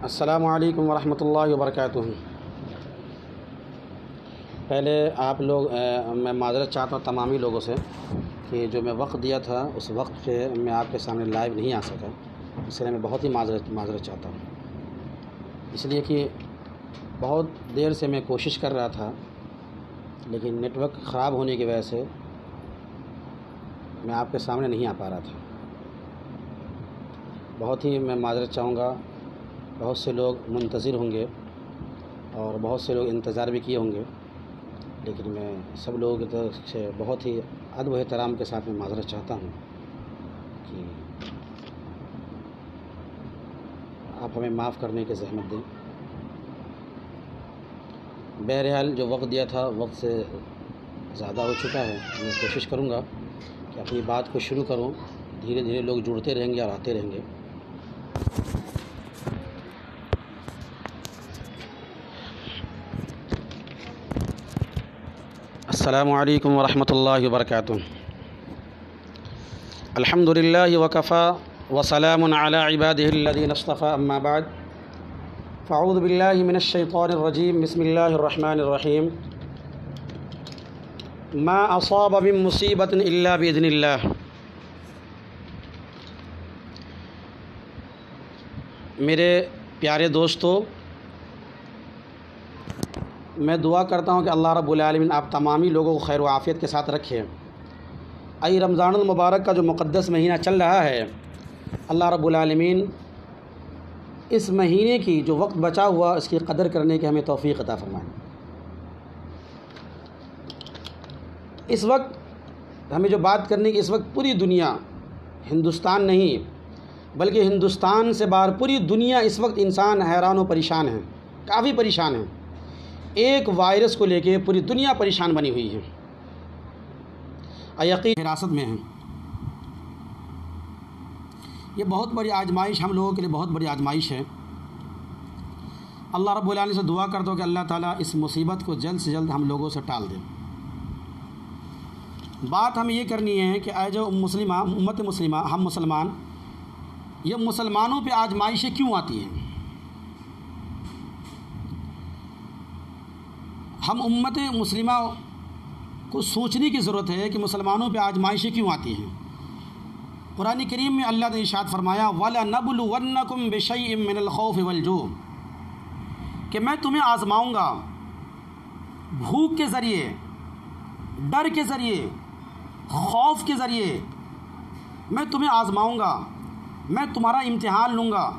السلام علیکم ورحمۃ اللہ وبرکاتہ۔ پہلے آپ لوگ میں معذرت چاہتا ہوں تمامی لوگوں سے کہ جو میں وقت دیا تھا اس وقت پہ میں آپ کے سامنے لائیو نہیں آ سکا، اس لیے میں بہت ہی معذرت چاہتا ہوں، اس لیے کہ بہت دیر سے میں کوشش کر رہا تھا لیکن نیٹ ورک خراب ہونے کی وجہ سے میں آپ کے سامنے نہیں آ پا رہا تھا۔ بہت ہی میں معذرت چاہوں گا، بہت سے لوگ منتظر ہوں گے اور بہت سے لوگ انتظار بھی کیے ہوں گے، لیکن میں سب لوگوں کی طرف سے بہت ہی ادب و احترام کے ساتھ میں معذرت چاہتا ہوں کہ آپ ہمیں معاف کرنے کی زحمت دیں۔ بہرحال جو وقت دیا تھا وقت سے زیادہ ہو چکا ہے، میں کوشش کروں گا کہ اپنی بات کو شروع کروں، دھیرے دھیرے لوگ جڑتے رہیں گے اور آتے رہیں گے۔ السلام علیکم ورحمۃ اللہ وبرکاتہ۔ الحمد للہ وکفی وسلام علی عبادہ الذین اصطفی، اما بعد فاعوذ باللہ من الشیطان الرجیم، بسم اللہ الرحمن الرحیم۔ ما اصاب من مصیبۃ الا باذن اللہ۔ میرے پیارے دوستو، میں دعا کرتا ہوں کہ اللہ رب العالمین آپ تمامی لوگوں کو خیر و عافیت کے ساتھ رکھے۔ ای رمضان المبارک کا جو مقدس مہینہ چل رہا ہے، اللہ رب العالمین اس مہینے کی جو وقت بچا ہوا اس کی قدر کرنے کی ہمیں توفیق عطا فرمائے۔ اس وقت ہمیں جو بات کرنے کی، اس وقت پوری دنیا، ہندوستان نہیں بلکہ ہندوستان سے باہر پوری دنیا اس وقت انسان حیران و پریشان ہے، کافی پریشان ہے۔ ایک وائرس کو لے کے پوری دنیا پریشان بنی ہوئی ہے، یقین حراست میں ہے۔ یہ بہت بڑی آزمائش ہم لوگوں کے لیے بہت بڑی آزمائش ہے۔ اللہ رب العالمین سے دعا کرتا ہوں کہ اللہ تعالیٰ اس مصیبت کو جلد سے جلد ہم لوگوں سے ٹال دے۔ بات ہمیں یہ کرنی ہے کہ اے جو امت مسلمہ، ہم مسلمان، یہ مسلمانوں پہ آزمائشیں کیوں آتی ہیں؟ ہم امت مسلمہ کو سوچنے کی ضرورت ہے کہ مسلمانوں پہ آزمائشیں کیوں آتی ہیں۔ قرآن کریم میں اللہ نے ارشاد فرمایا وَلَنَبْلُوَنَّكُمْ بِشَيْءٍ مِّنَ الْخَوْفِ وَالْجُوعِ، کہ میں تمہیں آزماؤں گا بھوک کے ذریعے، ڈر کے ذریعے، خوف کے ذریعے میں تمہیں آزماؤں گا، میں تمہارا امتحان لوں گا۔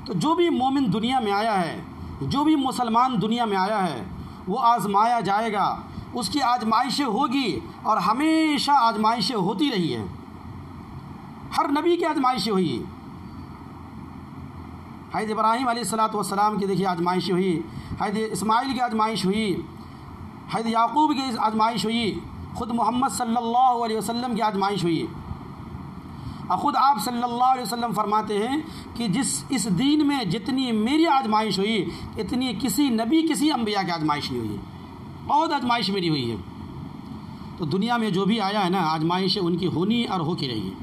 تو جو بھی مومن دنیا میں آیا ہے، جو بھی مسلمان دنیا میں آیا ہے، وہ آزمایا جائے گا، اس کی آزمائشیں ہوگی اور ہمیشہ آزمائشیں ہوتی رہی ہیں۔ ہر نبی کی آزمائشیں ہوئی، حضرت ابراہیم علیہ السلام کی دیکھیے آزمائش ہوئی، حضرت اسماعیل کی آزمائش ہوئی، حضرت یعقوب کی آزمائش ہوئی، خود محمد صلی اللہ علیہ وسلم کی آزمائش ہوئی۔ اور خود آپ صلی اللہ علیہ وسلم فرماتے ہیں کہ اس دین میں جتنی میری آزمائش ہوئی اتنی کسی نبی، کسی انبیاء کی آزمائش نہیں ہوئی، بہت آزمائش میری ہوئی ہے۔ تو دنیا میں جو بھی آیا ہے نا، آزمائشیں ان کی ہونی اور ہو کے رہی ہے۔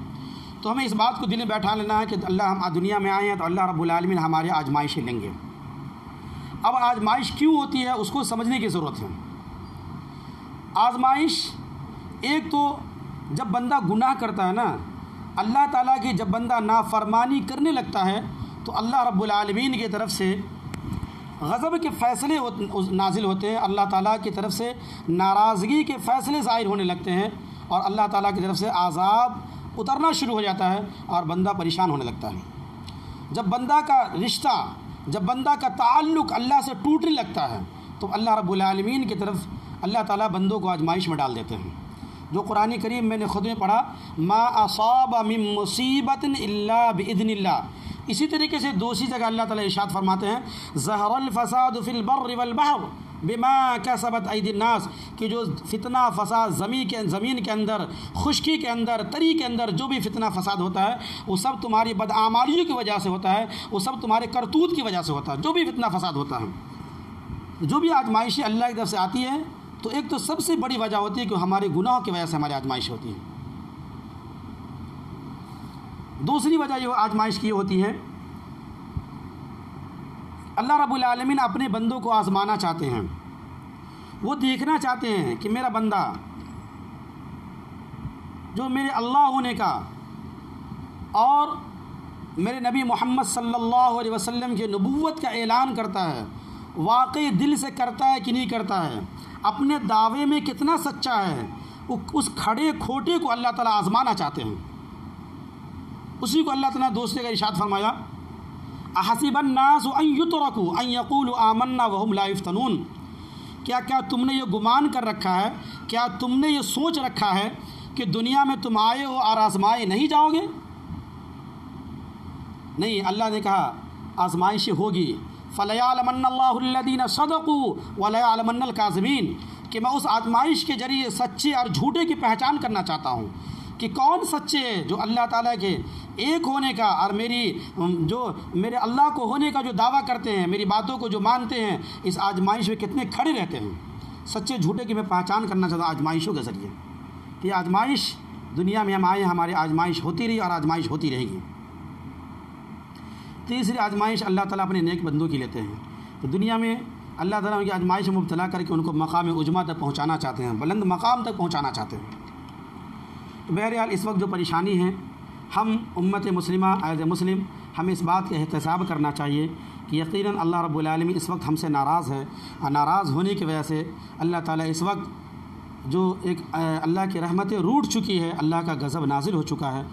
تو ہمیں اس بات کو دل میں بیٹھا لینا ہے کہ ہم دنیا میں آئے ہیں تو اللہ رب العالمین ہمارے آزمائشیں لیں گے۔ اب آزمائش کیوں ہوتی ہے اس کو سمجھنے کی ضرورت ہے۔ آزمائش ایک تو جب بندہ گناہ کرتا ہے نا، اللہ تعالیٰ کی جب بندہ نافرمانی کرنے لگتا ہے تو اللہ رب العالمین کی طرف سے غضب کے فیصلے نازل ہوتے ہیں، اللہ تعالیٰ کی طرف سے ناراضگی کے فیصلے ظاہر ہونے لگتے ہیں اور اللہ تعالیٰ کی طرف سے عذاب اترنا شروع ہو جاتا ہے اور بندہ پریشان ہونے لگتا ہے۔ جب بندہ کا رشتہ، جب بندہ کا تعلق اللہ سے ٹوٹنے لگتا ہے تو اللہ رب العالمین کی طرف اللہ تعالیٰ بندوں کو آزمائش میں ڈال دیتے ہیں۔ جو قرآن کریم میں نے خود میں پڑھا، ما اصاب من مصیبت الا باذن اللہ، اسی طریقے سے دوسری جگہ اللہ تعالیٰ ارشاد فرماتے ہیں ظہر الفساد فی البر والبحر بما کسبت ایدی الناس، کہ جو فتنہ فساد زمین کے اندر، خشکی کے اندر، تری کے اندر جو بھی فتنہ فساد ہوتا ہے وہ سب تمہاری بدعمالیوں کی وجہ سے ہوتا ہے، وہ سب تمہارے کرتوت کی وجہ سے ہوتا ہے۔ جو بھی فتنہ فساد ہوتا ہے، جو بھی آزمائشیں اللہ کی طرف سے آتی ہے، تو ایک تو سب سے بڑی وجہ ہوتی ہے کہ ہمارے گناہوں کی وجہ سے ہماری آزمائش ہوتی ہے۔ دوسری وجہ یہ آزمائش کی ہوتی ہے اللہ رب العالمین اپنے بندوں کو آزمانا چاہتے ہیں، وہ دیکھنا چاہتے ہیں کہ میرا بندہ جو میرے اللہ ہونے کا اور میرے نبی محمد صلی اللہ علیہ وسلم کے نبوت کا اعلان کرتا ہے، واقعی دل سے کرتا ہے کہ نہیں کرتا ہے، اپنے دعوے میں کتنا سچا ہے، اس کھڑے کھوٹے کو اللہ تعالیٰ آزمانا چاہتے ہیں۔ اسی کو اللہ تعالیٰ دوسرے کا ارشاد فرمایا، احسب الناس ان یترکوا ان یقولوا آمنا وهم لا یفتنون، کیا تم نے یہ گمان کر رکھا ہے، کیا تم نے یہ سوچ رکھا ہے کہ دنیا میں تم آئے ہو اور آزمائے نہیں جاؤ گے؟ نہیں، اللہ نے کہا آزمائش ہوگی، فَلَيَعْلَمَنَّ اللَّهُ الَّذِينَ صَدَقُوا وَلَيَعْلَمَنَّ الْكَاذِبِينَ، کہ میں اس آزمائش کے ذریعے سچے اور جھوٹے کی پہچان کرنا چاہتا ہوں کہ کون سچے ہیں، جو اللہ تعالیٰ کے ایک ہونے کا اور میرے اللہ کو ہونے کا جو دعویٰ کرتے ہیں، میری باتوں کو جو مانتے ہیں، اس آزمائش میں کتنے کھڑے رہتے ہیں۔ سچے جھوٹے کی میں پہچان کرنا چاہتا ہوں آزمائشوں کے ذریعے، کہ آزمائش دنیا میں ہم آئے ہیں، ہماری آزمائش ہوتی رہی اور آزمائش ہوتی رہے گی۔ تیسری آزمائش اللہ تعالیٰ اپنے نیک بندوں کی لیتے ہیں، تو دنیا میں اللہ تعالیٰ ان کی آزمائش میں مبتلا کر کے ان کو مقام عظمیٰ تک پہنچانا چاہتے ہیں، بلند مقام تک پہنچانا چاہتے ہیں۔ تو بہرحال اس وقت جو پریشانی ہے، ہم امت مسلمہ ایز اے مسلم ہمیں اس بات کا احتساب کرنا چاہیے کہ یقیناً اللہ رب العالمین اس وقت ہم سے ناراض ہے، اور ناراض ہونے کی وجہ سے اللہ تعالیٰ اس وقت جو ایک اللہ کی رحمتیں روٹ چکی ہے، اللہ کا غضب نازل ہو چکا ہے،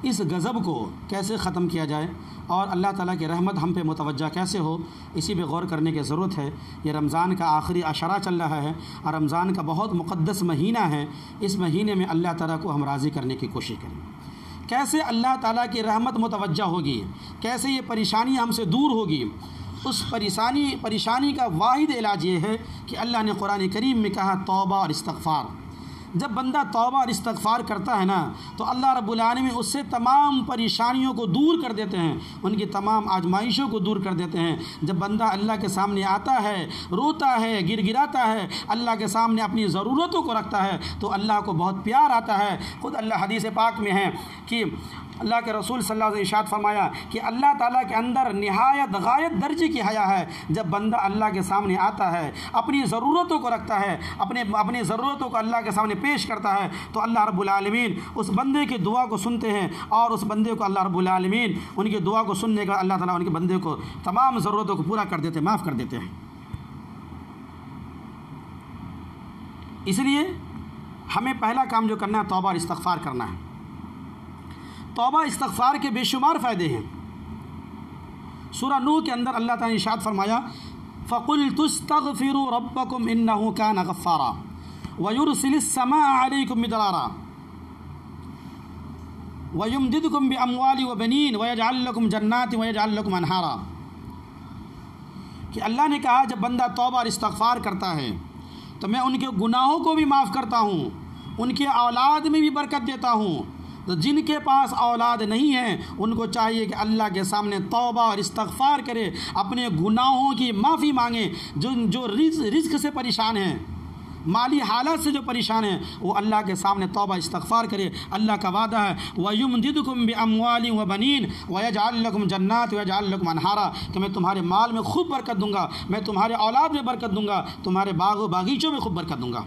اس غضب کو کیسے ختم کیا جائے اور اللہ تعالیٰ کی رحمت ہم پہ متوجہ کیسے ہو، اسی پہ غور کرنے کی ضرورت ہے۔ یہ رمضان کا آخری عشرہ چل رہا ہے اور رمضان کا بہت مقدس مہینہ ہے، اس مہینے میں اللہ تعالیٰ کو ہم راضی کرنے کی کوشش کریں۔ کیسے اللہ تعالیٰ کی رحمت متوجہ ہوگی، کیسے یہ پریشانی ہم سے دور ہوگی، اس پریشانی کا واحد علاج یہ ہے کہ اللہ نے قرآن کریم میں کہا توبہ اور استغفار۔ جب بندہ توبہ اور استغفار کرتا ہے نا، تو اللہ رب العالمین اس سے تمام پریشانیوں کو دور کر دیتے ہیں، ان کی تمام آزمائشوں کو دور کر دیتے ہیں۔ جب بندہ اللہ کے سامنے آتا ہے، روتا ہے، گر گراتا ہے، اللہ کے سامنے اپنی ضرورتوں کو رکھتا ہے، تو اللہ کو بہت پیار آتا ہے۔ خود اللہ حدیث پاک میں ہے کہ اللہ کے رسول صلی اللہ علیہ وسلم ارشاد فرمایا کہ اللہ تعالیٰ کے اندر نہایت غایت درجے کی حیا ہے۔ جب بندہ اللہ کے سامنے آتا ہے، اپنی ضرورتوں کو رکھتا ہے، اپنی ضرورتوں کو اللہ کے سامنے پیش کرتا ہے، تو اللہ رب العالمین اس بندے کی دعا کو سنتے ہیں، اور اس بندے کو اللہ رب العالمین ان کی دعا کو سننے کا اللہ تعالیٰ ان کے بندے کو تمام ضرورتوں کو پورا کر دیتے ہیں، معاف کر دیتے ہیں۔ اس لیے ہمیں پہلا کام جو کرنا ہے توبہ اور استغفار کرنا ہے۔ توبہ استغفار کے بے شمار فائدے ہیں۔ سورہ نوح کے اندر اللہ تعالیٰ نے ارشاد فرمایا فَقُلْتُ اسْتَغْفِرُوا رَبَّكُمْ إِنَّهُ كَانَ غَفَّارًا وَيُرْسِلِ السَّمَاءَ عَلَيْكُمْ مِدْرَارًا وَيُمْدِدْكُمْ بِأَمْوَالٍ وَبَنِينَ وَيَجْعَلْ لَكُمْ جَنَّاتٍ وَيَجْعَلْ لَكُمْ أَنْهَارًا، کہ اللہ نے کہا جب بندہ توبہ اور استغفار کرتا ہے تو میں ان کے گناہوں کو بھی معاف کرتا ہوں، ان کے اولاد میں بھی برکت دیتا ہوں۔ تو جن کے پاس اولاد نہیں ہیں ان کو چاہیے کہ اللہ کے سامنے توبہ اور استغفار کرے، اپنے گناہوں کی معافی مانگے۔ جو رزق سے پریشان ہیں، مالی حالت سے جو پریشان ہیں، وہ اللہ کے سامنے توبہ استغفار کرے۔ اللہ کا وعدہ ہے وَيُمْدِدْكُمْ بِأَمْوَالٍ وَبَنِينَ وَيَجْعَلْ لَكُمْ جَنَّاتٍ وَيَجْعَلْ لَكُمْ أَنْهَارًا، کہ میں تمہارے مال میں خوب برکت دوں گا، میں تمہارے اولاد میں برکت دوں گا، تمہارے باغ و باغیچوں میں خوب برکت دوں گا۔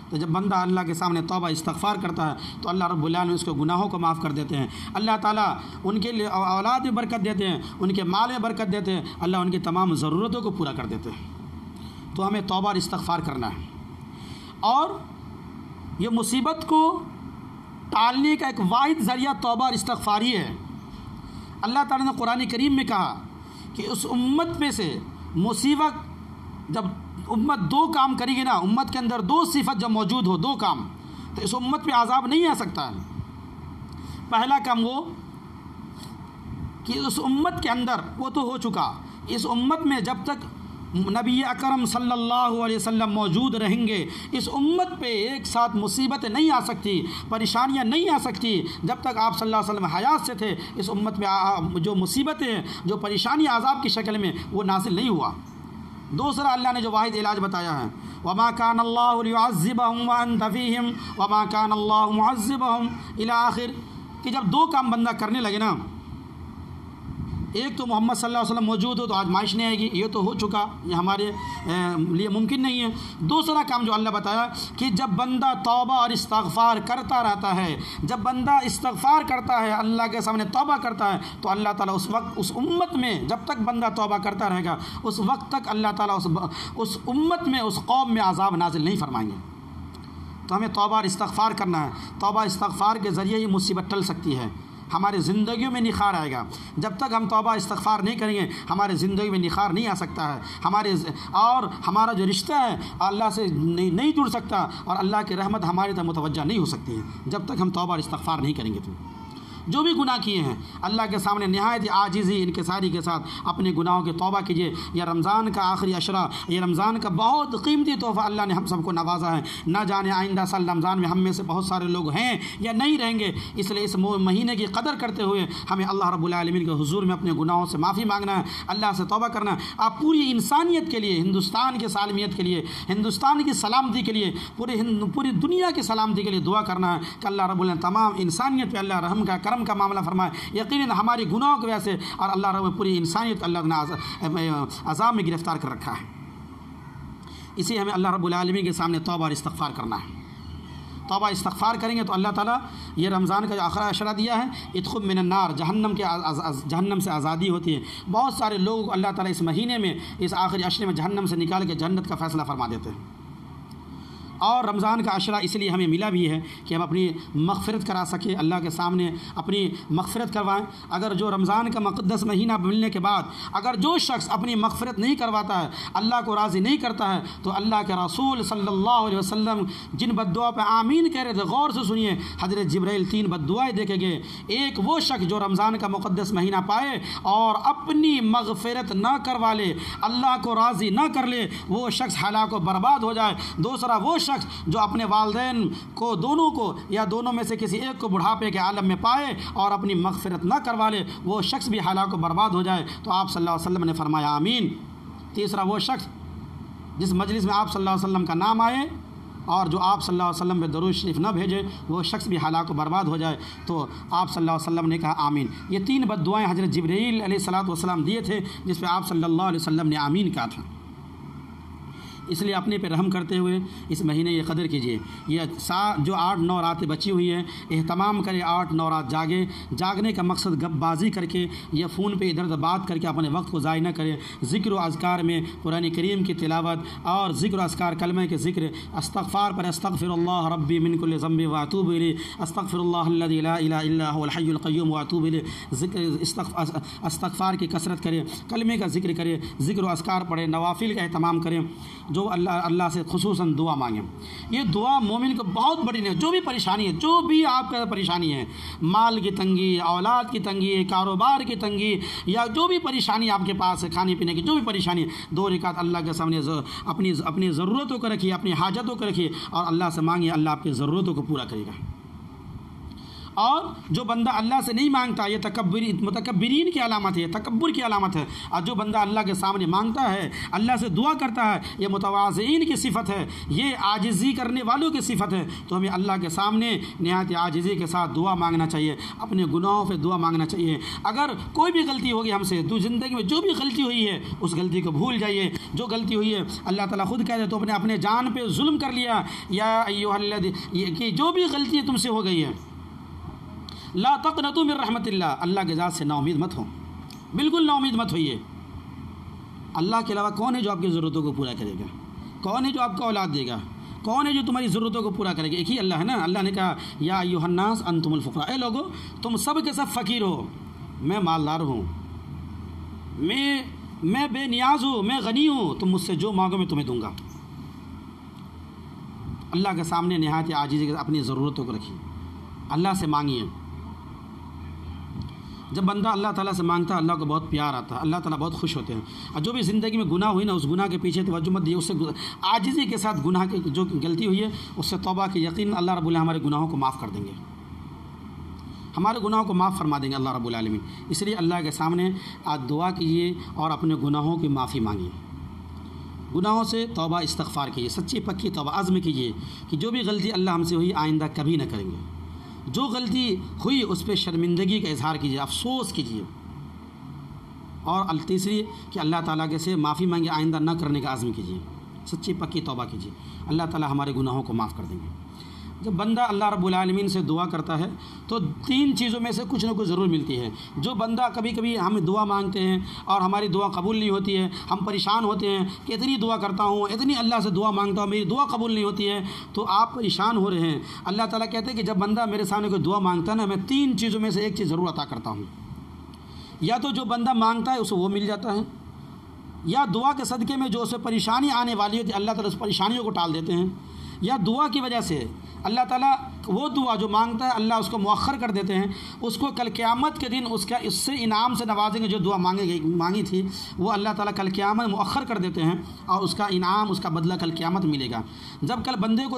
تو جب بندہ اللہ کے سامنے توبہ استغفار کرتا ہے تو اللہ رب العالمین اس کو گناہوں کو معاف کر دیتے ہیں، اللہ تعالیٰ ان کے لیے اولاد میں برکت دیتے ہیں، ان کے مال میں برکت دیتے ہیں، اللہ ان کی تمام ضرورتوں کو پورا کر دیتے ہیں۔ تو ہمیں توبہ اور استغفار کرنا ہے، اور یہ مصیبت کو ٹالنے کا ایک واحد ذریعہ توبہ اور استغفار ہی ہے۔ اللہ تعالیٰ نے قرآن کریم میں کہا کہ اس امت میں سے مصیبت جب امت دو کام کرے گی نا، امت کے اندر دو صفت جب موجود ہو، دو کام، تو اس امت پہ عذاب نہیں آ سکتا ہے۔ پہلا کام وہ کہ اس امت کے اندر وہ تو ہو چکا، اس امت میں جب تک نبی اکرم صلی اللہ علیہ وسلم موجود رہیں گے، اس امت پہ ایک ساتھ مصیبتیں نہیں آ سکتی، پریشانیاں نہیں آ سکتی۔ جب تک آپ صلی اللہ علیہ وسلم حیات سے تھے، اس امت میں جو مصیبتیں، جو پریشانیاں عذاب کی شکل میں، وہ نازل نہیں ہوا۔ دوسرا اللہ نے جو واحد علاج بتایا ہے وَمَا كَانَ اللَّهُ لِيُعَذِّبَهُمْ وَأَنْتَ فِيهِمْ وَمَا كَانَ اللَّهُ مُعَذِّبَهُمْ إِلَى آخر، کہ جب دو کام بندہ کرنے لگے نا، ایک تو محمد صلی اللہ علیہ وسلم موجود ہو تو آزمائش نہیں آئے گی، یہ تو ہو چکا، یہ ہمارے لیے ممکن نہیں ہے۔ دوسرا کام جو اللہ بتایا کہ جب بندہ توبہ اور استغفار کرتا رہتا ہے، جب بندہ استغفار کرتا ہے، اللہ کے سامنے توبہ کرتا ہے، تو اللہ تعالیٰ اس وقت اس امت میں، جب تک بندہ توبہ کرتا رہے گا اس وقت تک اللہ تعالیٰ اس امت میں، اس قوم میں عذاب نازل نہیں فرمائیں گے۔ تو ہمیں توبہ اور استغفار کرنا ہے۔ توبہ استغفار کے ذریعے ہی مصیبت ٹل سکتی ہے، ہماری زندگیوں میں نکھار آئے گا۔ جب تک ہم توبہ استغفار نہیں کریں گے ہمارے زندگی میں نکھار نہیں آ سکتا ہے، اور ہمارا جو رشتہ ہے اللہ سے نہیں جڑ سکتا، اور اللہ کی رحمت ہماری طرف متوجہ نہیں ہو سکتی ہے جب تک ہم توبہ اور استغفار نہیں کریں گے۔ تو جو بھی گناہ کیے ہیں اللہ کے سامنے نہایت عاجزی انکساری کے ساتھ اپنے گناہوں کی توبہ کیجیے۔ یہ رمضان کا آخری عشرہ، یہ رمضان کا بہت قیمتی تحفہ اللہ نے ہم سب کو نوازا ہے۔ نہ جانے آئندہ سال رمضان میں ہم میں سے بہت سارے لوگ ہیں یا نہیں رہیں گے، اس لیے اس مہینے کی قدر کرتے ہوئے ہمیں اللہ رب العالمین کے حضور میں اپنے گناہوں سے معافی مانگنا ہے، اللہ سے توبہ کرنا ہے۔ آپ پوری انسانیت کے لیے، ہندوستان کی سالمیت کے لیے، ہندوستان کی سلامتی کے لیے، پوری دنیا کی سلامتی کے لیے دعا کرنا ہے کہ اللہ رب العالمین تمام انسانیت پہ اللہ رحم کا کرم کا معاملہ فرمائے۔ یقیناً ہماری گناہوں کی وجہ سے اور اللہ رب پوری انسانیت اللہ نے عذاب میں گرفتار کر رکھا ہے، اسی ہمیں اللہ رب العالمین کے سامنے توبہ اور استغفار کرنا ہے۔ توبہ استغفار کریں گے تو اللہ تعالیٰ یہ رمضان کا جو آخری عشرہ دیا ہے، ادخل من النار، جہنم سے آزادی ہوتی ہے۔ بہت سارے لوگوں کو اللہ تعالیٰ اس مہینے میں، اس آخری عشرے میں جہنم سے نکال کے جنت کا فیصلہ فرما دیتے ہیں۔ اور رمضان کا عشرہ اس لیے ہمیں ملا بھی ہے کہ ہم اپنی مغفرت کرا سکیں، اللہ کے سامنے اپنی مغفرت کروائیں۔ اگر جو رمضان کا مقدس مہینہ ملنے کے بعد اگر جو شخص اپنی مغفرت نہیں کرواتا ہے، اللہ کو راضی نہیں کرتا ہے، تو اللہ کے رسول صلی اللہ علیہ وسلم جن بد دعا پہ آمین کہہ رہے تھے، غور سے سنیے، حضرت جبرائیل 3 بد دعائیں دے کے گئے۔ ایک وہ شخص جو رمضان کا مقدس مہینہ پائے اور اپنی مغفرت نہ کروا لے، اللہ کو راضی نہ کر لے، وہ شخص ہلاک و برباد ہو جائے۔ دوسرا وہ شخص جو اپنے والدین کو دونوں کو یا دونوں میں سے کسی ایک کو بڑھاپے کے عالم میں پائے اور اپنی مغفرت نہ کروا لے، وہ شخص بھی ہلاک و برباد ہو جائے۔ تو آپ صلی اللہ علیہ وسلم نے فرمایا آمین۔ تیسرا وہ شخص جس مجلس میں آپ صلی اللہ علیہ وسلم کا نام آئے اور جو آپ صلی اللہ علیہ وسلم پہ درود شریف نہ بھیجے، وہ شخص بھی ہلاک و برباد ہو جائے۔ تو آپ صلی اللہ علیہ وسلم نے کہا آمین۔ یہ 3 بد دعائیں حضرت جبرائیل علیہ الصلوۃ والسلام دیے تھے، جس پہ آپ صلی اللہ علیہ وسلم نے آمین کہا تھا۔ اس لیے اپنے پہ رحم کرتے ہوئے اس مہینے کی قدر کیجیے۔ یہ جو 8-9 راتیں بچی ہوئی ہیں، اہتمام کرے 8-9 رات جاگے۔ جاگنے کا مقصد گپ بازی کر کے یا فون پہ ادھر ادھر بات کر کے اپنے وقت کو ضائع نہ کرے۔ ذکر و اذکار میں قرآن کریم کی تلاوت اور ذکر و اذکار کلمہ کے ذکر، استغفار پر استغفر اللہ ربی من کل ذنب واتوب الیہ، استغفر اللہ الذی لا الہ الا هو الحی القیوم واتوب الیہ، استغفار کی کثرت کرے، کلمے کا ذکر کرے، ذکر و اذکار پڑھے، نوافل کا اہتمام کریں، جو اللہ سے خصوصاً دعا مانگیں۔ یہ دعا مومن کو بہت بڑی نہیں، جو بھی پریشانی ہے، جو بھی آپ کا پریشانی ہے، مال کی تنگی، اولاد کی تنگی، کاروبار کی تنگی، یا جو بھی پریشانی آپ کے پاس ہے، کھانے پینے کی جو بھی پریشانی ہے، 2 رکعت اللہ کے سامنے اپنی ضرورتوں کو رکھیے، اپنی حاجتوں کو رکھیے اور اللہ سے مانگیے، اللہ آپ کی ضرورتوں کو پورا کرے گا۔ اور جو بندہ اللہ سے نہیں مانگتا، یہ متکبرین کی علامت ہے، یہ تکبر کی علامت ہے۔ اور جو بندہ اللہ کے سامنے مانگتا ہے، اللہ سے دعا کرتا ہے، یہ متواضعین کی صفت ہے، یہ عاجزی کرنے والوں کی صفت ہے۔ تو ہمیں اللہ کے سامنے نہایت عاجزی کے ساتھ دعا مانگنا چاہیے، اپنے گناہوں پہ دعا مانگنا چاہیے۔ اگر کوئی بھی غلطی ہوگی ہم سے، تو زندگی میں جو بھی غلطی ہوئی ہے اس غلطی کو بھول جائیے۔ جو غلطی ہوئی ہے اللہ تعالیٰ خود کہہ دے تو اپنے جان پہ ظلم کر لیا، یا ایھا الذین، کہ جو بھی غلطی تم سے ہو گئی ہے، لا تقنطوا من رحمت اللہ، اللہ کے ذات سے نا امید مت ہو، بالکل نا امید مت ہوئیے۔ اللہ کے علاوہ کون ہے جو آپ کی ضرورتوں کو پورا کرے گا؟ کون ہے جو آپ کو اولاد دے گا؟ کون ہے جو تمہاری ضرورتوں کو پورا کرے گا؟ ایک ہی اللہ ہے نا۔ اللہ نے کہا یا ایھا الناس انتم الفقراء، اے لوگو تم سب کے سب فقیر ہو، میں مالدار ہوں، میں بے نیاز ہوں، میں غنی ہوں، تم مجھ سے جو مانگو میں تمہیں دوں گا۔ اللہ کے سامنے نہایت عاجزی کے اپنی ضرورتوں کو رکھیے، اللہ سے مانگیے۔ جب بندہ اللہ تعالیٰ سے مانگتا ہے اللہ کو بہت پیار آتا ہے، اللہ تعالیٰ بہت خوش ہوتے ہیں۔ اور جو بھی زندگی میں گناہ ہوئی نا، اس گناہ کے پیچھے توجہ مت دیے، اس سے عاجزی کے ساتھ گناہ کی جو غلطی ہوئی ہے اس سے توبہ کی، یقین اللہ رب العالمین ہمارے گناہوں کو معاف کر دیں گے، ہمارے گناہوں کو معاف فرما دیں گے اللہ رب العالمین۔ اس لیے اللہ کے سامنے آج دعا کیجیے اور اپنے گناہوں کی معافی مانگیے، گناہوں سے توبہ استغفار کیجیے، سچی پکی توبہ، عزم کیجیے کہ جو بھی غلطی اللہ ہم سے ہوئی آئندہ کبھی نہ کریں گے۔ جو غلطی ہوئی اس پہ شرمندگی کا اظہار کیجیے، افسوس کیجیے، اور تیسری کہ اللہ تعالیٰ کے سے معافی مانگے، آئندہ نہ کرنے کا عزم کیجیے، سچی پکی توبہ کیجیے، اللہ تعالیٰ ہمارے گناہوں کو معاف کر دیں گے۔ جب بندہ اللہ رب العالمین سے دعا کرتا ہے تو 3 چیزوں میں سے کچھ نہ کچھ ضرور ملتی ہے۔ جو بندہ کبھی کبھی ہم دعا مانگتے ہیں اور ہماری دعا قبول نہیں ہوتی ہے، ہم پریشان ہوتے ہیں کہ اتنی دعا کرتا ہوں، اتنی اللہ سے دعا مانگتا ہوں، میری دعا قبول نہیں ہوتی ہے، تو آپ پریشان ہو رہے ہیں۔ اللہ تعالیٰ کہتے ہیں کہ جب بندہ میرے سامنے کوئی دعا مانگتا ہے نا، میں 3 چیزوں میں سے ایک چیز ضرور عطا کرتا ہوں۔ یا تو جو بندہ مانگتا ہے اسے وہ مل جاتا ہے، یا دعا کے صدقے میں جو اسے پریشانی آنے والی ہوتی ہے اللہ تعالیٰ اس پریشانیوں کو ٹال دیتے ہیں، یا دعا کی وجہ سے اللہ تعالیٰ وہ دعا جو مانگتا ہے اللہ اس کو مؤخر کر دیتے ہیں، اس کو کل قیامت کے دن اس سے انعام سے نوازیں گے۔ جو دعا مانگی تھی وہ اللہ تعالیٰ کل قیامت مؤخر کر دیتے ہیں اور اس کا انعام، اس کا بدلہ کل قیامت ملے گا۔ جب کل بندے کو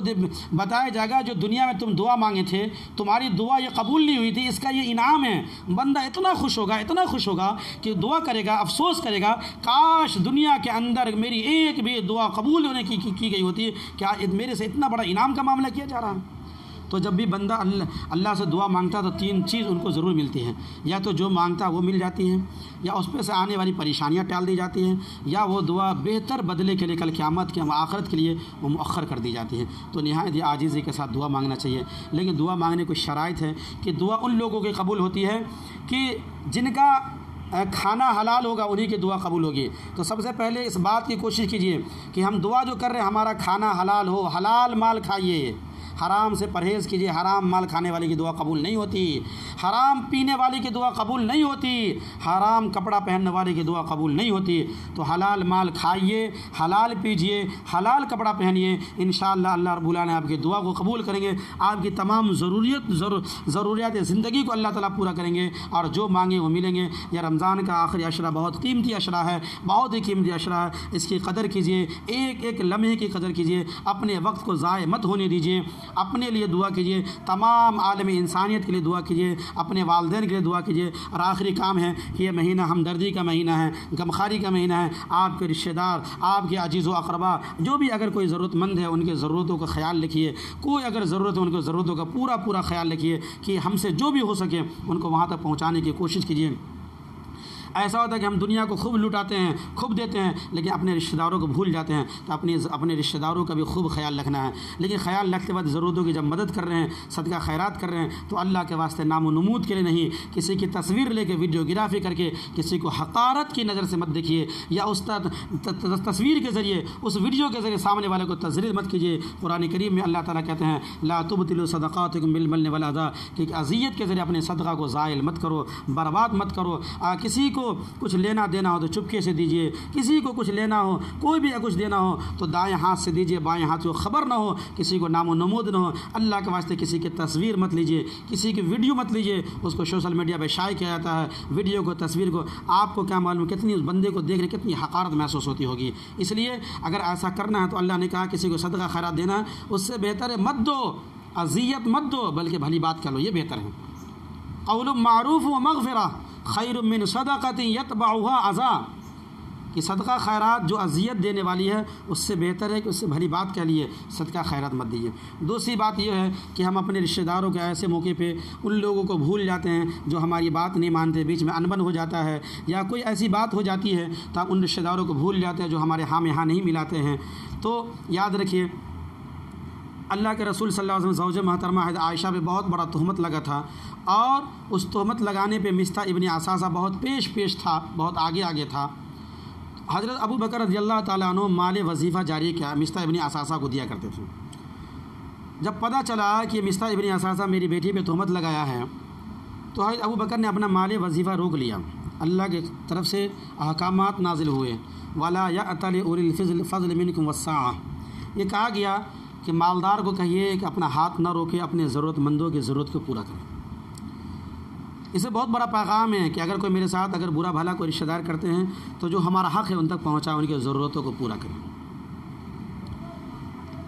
بتایا جائے گا جو دنیا میں تم دعا مانگے تھے، تمہاری دعا یہ قبول نہیں ہوئی تھی، اس کا یہ انعام ہے، بندہ اتنا خوش ہوگا کہ دعا کرے گا، افسوس کرے گا، کاش دنیا کے اندر میری ایک بھی دعا قبول ہونے کی گئی ہوتی، کیا میرے سے اتنا بڑا انعام کا معاملہ کیا جا رہا ہے۔ تو جب بھی بندہ اللہ سے دعا مانگتا ہے تو 3 چیز ان کو ضرور ملتی ہیں، یا تو جو مانگتا ہے وہ مل جاتی ہیں، یا اس پہ سے آنے والی پریشانیاں ٹال دی جاتی ہیں، یا وہ دعا بہتر بدلے کے لیے کل قیامت کے آخرت کے لیے وہ مؤخر کر دی جاتی ہے۔ تو نہایت عاجزی کے ساتھ دعا مانگنا چاہیے، لیکن دعا مانگنے کی شرائط ہے کہ دعا ان لوگوں کی قبول ہوتی ہے کہ جن کا کھانا حلال ہوگا، انہی کی دعا قبول ہوگی۔ تو سب سے پہلے اس بات کی کوشش کیجیے کہ ہم دعا جو کر رہے ہیں ہمارا کھانا حلال ہو، حلال مال کھائیے، حرام سے پرہیز کیجیے، حرام مال کھانے والے کی دعا قبول نہیں ہوتی، حرام پینے والے کی دعا قبول نہیں ہوتی، حرام کپڑا پہننے والے کی دعا قبول نہیں ہوتی۔ تو حلال مال کھائیے، حلال پیجیے، حلال کپڑا پہنیے، انشاءاللہ اللہ رب العالمین آپ کی دعا کو قبول کریں گے، آپ کی تمام ضروریات زندگی کو اللہ تعالیٰ پورا کریں گے، اور جو مانگے وہ ملیں گے۔ یہ رمضان کا آخری عشرہ بہت قیمتی عشرہ ہے، بہت ہی قیمتی عشرہ ہے، اس کی قدر کیجیے، ایک ایک لمحے کی قدر کیجیے، اپنے وقت کو ضائع مت ہونے دیجیے، اپنے لیے دعا کیجیے، تمام عالم انسانیت کے لیے دعا کیجیے، اپنے والدین کے لیے دعا کیجیے۔ اور آخری کام ہے کہ یہ مہینہ ہمدردی کا مہینہ ہے، غمخواری کا مہینہ ہے، آپ کے رشتہ دار، آپ کے عزیز و اقربا جو بھی اگر کوئی ضرورت مند ہے ان کے ضرورتوں کا خیال رکھیے، کوئی اگر ضرورت ہے ان کے ضرورتوں کا پورا خیال رکھیے کہ ہم سے جو بھی ہو سکے ان کو وہاں تک پہنچانے کی کوشش کیجیے۔ ایسا ہوتا ہے کہ ہم دنیا کو خوب لٹاتے ہیں، خوب دیتے ہیں، لیکن اپنے رشتہ داروں کو بھول جاتے ہیں، تو اپنے رشتہ داروں کا بھی خوب خیال رکھنا ہے۔ لیکن خیال رکھتے وقت ضرورتوں کی جب مدد کر رہے ہیں، صدقہ خیرات کر رہے ہیں، تو اللہ کے واسطے نام و نمود کے لیے نہیں، کسی کی تصویر لے کے ویڈیوگرافی کر کے کسی کو حقارت کی نظر سے مت دیکھیے، یا اس تصویر کے ذریعے، اس ویڈیو کے ذریعے سامنے والے کو تذلیل مت کیجیے۔ قرآن کریم میں اللہ تعالیٰ کہتے ہیں لا تبطلوا صدقاتکم بالمن والاذى، کہ اذیت کے ذریعے اپنے صدقہ کو زائل مت کرو، برباد مت کرو۔ کسی کو کچھ لینا دینا ہو تو چپکے سے دیجیے، کسی کو کچھ لینا ہو، کوئی بھی کچھ دینا ہو تو دائیں ہاتھ سے دیجیے، بائیں ہاتھ کو خبر نہ ہو، کسی کو نام و نمود نہ ہو۔ اللہ کے واسطے کسی کی تصویر مت لیجیے، کسی کی ویڈیو مت لیجیے، اس کو سوشل میڈیا پہ شائع کیا جاتا ہے، ویڈیو کو، تصویر کو، آپ کو کیا معلوم کتنی اس بندے کو دیکھنے کتنی حقارت محسوس ہوتی ہوگی۔ اس لیے اگر ایسا کرنا ہے تو اللہ نے کہا کسی کو صدقہ خیرات دینا ہے، اس سے بہتر ہے مت دو، اذیت مت دو، بلکہ بھلی بات کر لو، یہ بہتر ہے۔ قول معروف و مغفرہ خیر من صدقۃ یتبعها اذی، کہ صدقہ خیرات جو اذیت دینے والی ہے اس سے بہتر ہے کہ اس سے بھلی بات کے لیے صدقہ خیرات مت دیجیے۔ دوسری بات یہ ہے کہ ہم اپنے رشتہ داروں کے ایسے موقع پہ ان لوگوں کو بھول جاتے ہیں جو ہماری بات نہیں مانتے، بیچ میں انبن ہو جاتا ہے یا کوئی ایسی بات ہو جاتی ہے تو ہم ان رشتہ داروں کو بھول جاتے ہیں جو ہمارے ہاں میں ہاں نہیں ملاتے ہیں۔ تو یاد رکھیے اللہ کے رسول صلی اللہ علیہ وسلم زوجہ محترمہ حضرت عائشہ پہ بہت بڑا تہمت لگا تھا، اور اس تہمت لگانے پہ مصطح ابن اساسہ بہت پیش تھا، بہت آگے تھا۔ حضرت ابو بکر رضی اللہ تعالیٰ عنہ مال وظیفہ جاری کیا مصطح ابن اساسہ کو دیا کرتے تھے۔ جب پتہ چلا کہ مصطح ابن اساسہ میری بیٹی پہ تہمت لگایا ہے تو حضرت ابو بکر نے اپنا مال وظیفہ روک لیا۔ اللہ کی طرف سے احکامات نازل ہوئے، وَلَا يَأْتَلِ أُولِي الْفَضْلِ مِنكُمْ وَالسَّعَةِ، یہ کہا گیا کہ مالدار کو کہیے کہ اپنا ہاتھ نہ روکے، اپنے ضرورت مندوں کی ضرورت کو پورا کرے۔ اسے بہت بڑا پیغام ہے کہ اگر کوئی میرے ساتھ اگر برا بھلا کوئی رشتہ دار کرتے ہیں تو جو ہمارا حق ہے ان تک پہنچائے، ان کی ضرورتوں کو پورا کریں۔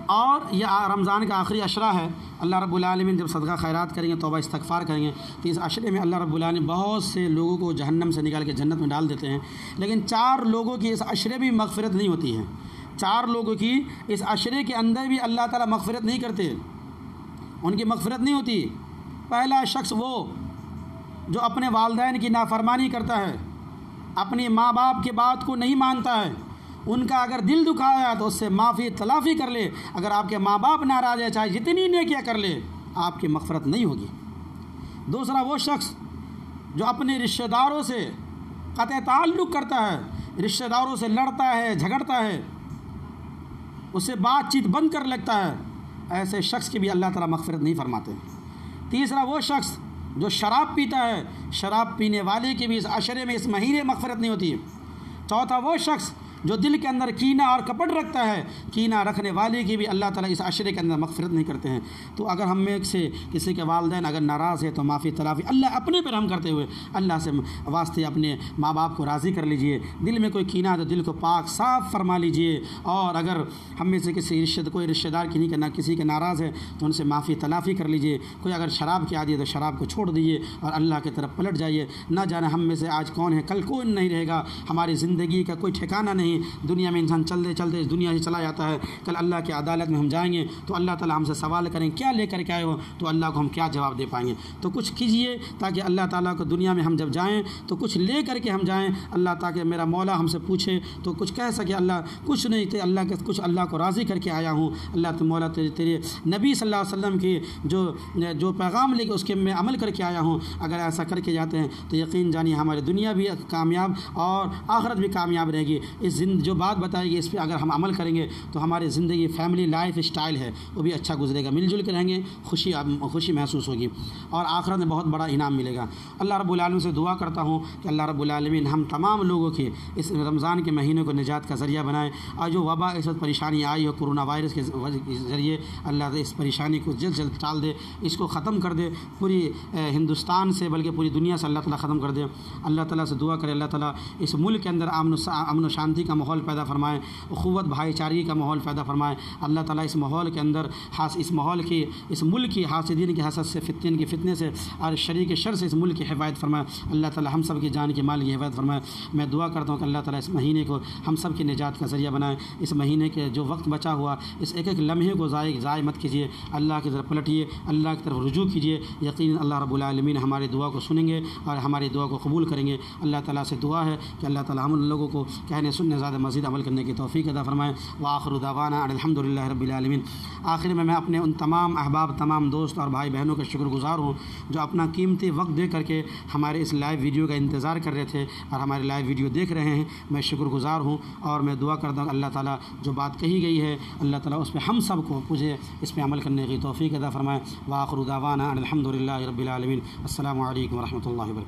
اور یہ رمضان کا آخری عشرہ ہے، اللہ رب العالمین جب صدقہ خیرات کریں گے، توبہ استغفار کریں گے، تو اس عشرے میں اللہ رب العالمین بہت سے لوگوں کو جہنم سے نکال کے جنت میں ڈال دیتے ہیں۔ لیکن 4 لوگوں کی اس عشرے بھی مغفرت نہیں ہوتی ہے، 4 لوگوں کی اس عشرے کے اندر بھی اللہ تعالیٰ مغفرت نہیں کرتے، ان کی مغفرت نہیں ہوتی۔ پہلا شخص وہ جو اپنے والدین کی نافرمانی کرتا ہے، اپنے ماں باپ کے بات کو نہیں مانتا ہے، ان کا اگر دل دکھایا تو اس سے معافی تلافی کر لے. اگر آپ کے ماں باپ ناراض ہے، چاہے جتنی نیکیاں کر لے، آپ کی مغفرت نہیں ہوگی. دوسرا وہ شخص جو اپنے رشتہ داروں سے قطع تعلق کرتا ہے، رشتہ داروں سے لڑتا ہے، جھگڑتا ہے، اسے بات چیت بند کر لگتا ہے، ایسے شخص کی بھی اللہ تعالیٰ مغفرت نہیں فرماتے. تیسرا وہ شخص جو شراب پیتا ہے، شراب پینے والے کی بھی اس عشرے میں، اس مہینے مغفرت نہیں ہوتی. چوتھا وہ شخص جو دل کے اندر کینہ اور کپٹ رکھتا ہے، کینہ رکھنے والے کی بھی اللہ تعالیٰ اس عشرے کے اندر مغفرت نہیں کرتے ہیں. تو اگر ہم میں سے کسی کے والدین اگر ناراض ہے تو معافی تلافی اللہ اپنے پر ہم کرتے ہوئے اللہ سے واسطے اپنے ماں باپ کو راضی کر لیجئے. دل میں کوئی کینہ ہے تو دل کو پاک صاف فرما لیجئے. اور اگر ہم میں سے کوئی رشتہ دار کسی کے ناراض ہے تو ان سے معافی تلافی کر لیجئے. کوئی اگر شراب کی عادی ہے تو شراب کو چھوڑ دیجیے اور اللہ کی طرف پلٹ جائیے. نہ جانے ہم میں سے آج کون ہے، کل کون نہیں رہے گا. ہماری زندگی کا کوئی ٹھکانہ نہیں. دنیا میں انسان چلتے چلتے اس دنیا سے چلا جاتا ہے. کل اللہ کی عدالت میں ہم جائیں گے تو اللہ تعالیٰ ہم سے سوال کریں کیا لے کر کے آئے ہو، تو اللہ کو ہم کیا جواب دے پائیں گے. تو کچھ کیجیے تاکہ اللہ تعالیٰ کو دنیا میں ہم جب جائیں تو کچھ لے کر کے ہم جائیں. اللہ تاکہ میرا مولا ہم سے پوچھے تو کچھ کہہ سکے اللہ کچھ نہیں تھے، اللہ کے کچھ اللہ کو راضی کر کے آیا ہوں. اللہ مولا تیرے نبی صلی اللہ علیہ وسلم کی جو پیغام لے کے اس کے میں عمل کر کے آیا ہوں. اگر ایسا کر کے جاتے ہیں تو یقین جانیے ہماری دنیا بھی کامیاب اور آخرت بھی کامیاب رہے گی. جو بات بتائے گی اس پہ اگر ہم عمل کریں گے تو ہماری زندگی فیملی لائف اسٹائل ہے وہ بھی اچھا گزرے گا. مل جل کے رہیں گے، خوشی محسوس ہوگی اور آخرت میں بہت بڑا انعام ملے گا. اللہ رب العالمین سے دعا کرتا ہوں کہ اللہ رب العالمین ہم تمام لوگوں کے اس رمضان کے مہینے کو نجات کا ذریعہ بنائے. اور جو وبا اس وقت پریشانی آئی ہو کرونا وائرس کے ذریعے، اللہ اس پریشانی کو جلد جلد ٹال دے، اس کو ختم کر دے. پوری ہندوستان سے بلکہ پوری دنیا سے اللہ تعالیٰ ختم کر دے. اللہ تعالیٰ سے دعا کرے اللہ تعالیٰ اس ملک کے اندر امن و شانتی کا ماحول پیدا فرمائے، اخوت بھائی چارگی کا ماحول پیدا فرمائے. اللہ تعالیٰ اس ماحول کے اندر اس ملک کی حاسدین کی حسد سے، فتن کے فتنے سے اور شریر کے شر سے اس ملک کی حفاظت فرمائے. اللہ تعالیٰ ہم سب کی جان کی مال کی حفاظت فرمائے. میں دعا کرتا ہوں کہ اللہ تعالیٰ اس مہینے کو ہم سب کی نجات کا ذریعہ بنائے. اس مہینے کے جو وقت بچا ہوا اس ایک ایک لمحے کو ضائع مت کیجیے. اللہ کی طرف پلٹیے، اللہ کی طرف رجوع کیجیے. یقیناً اللہ رب العالمین ہماری دعا کو سنیں گے اور ہماری دعا کو قبول کریں گے. اللہ تعالیٰ سے دعا ہے کہ اللہ تعالیٰ ہم لوگوں کو کہنے سننے زیادہ مزید عمل کرنے کی توفیق عطا فرمائے. وآخر دعوانا الحمد للہ رب العالمین. آخر میں اپنے ان تمام احباب، تمام دوست اور بھائی بہنوں کا شکر گزار ہوں جو اپنا قیمتی وقت دے کر کے ہمارے اس لائیو ویڈیو کا انتظار کر رہے تھے اور ہمارے لائیو ویڈیو دیکھ رہے ہیں. میں شکر گزار ہوں اور میں دعا کرتا ہوں کہ اللہ تعالیٰ جو بات کہی گئی ہے اللہ تعالیٰ اس پہ ہم سب کو مجھے اس پہ عمل کرنے کی توفیق عطا فرمائے. وآخر دعوانا الحمد للہ رب العالمین. السلام علیکم ورحمۃ اللہ وبرکاتہ.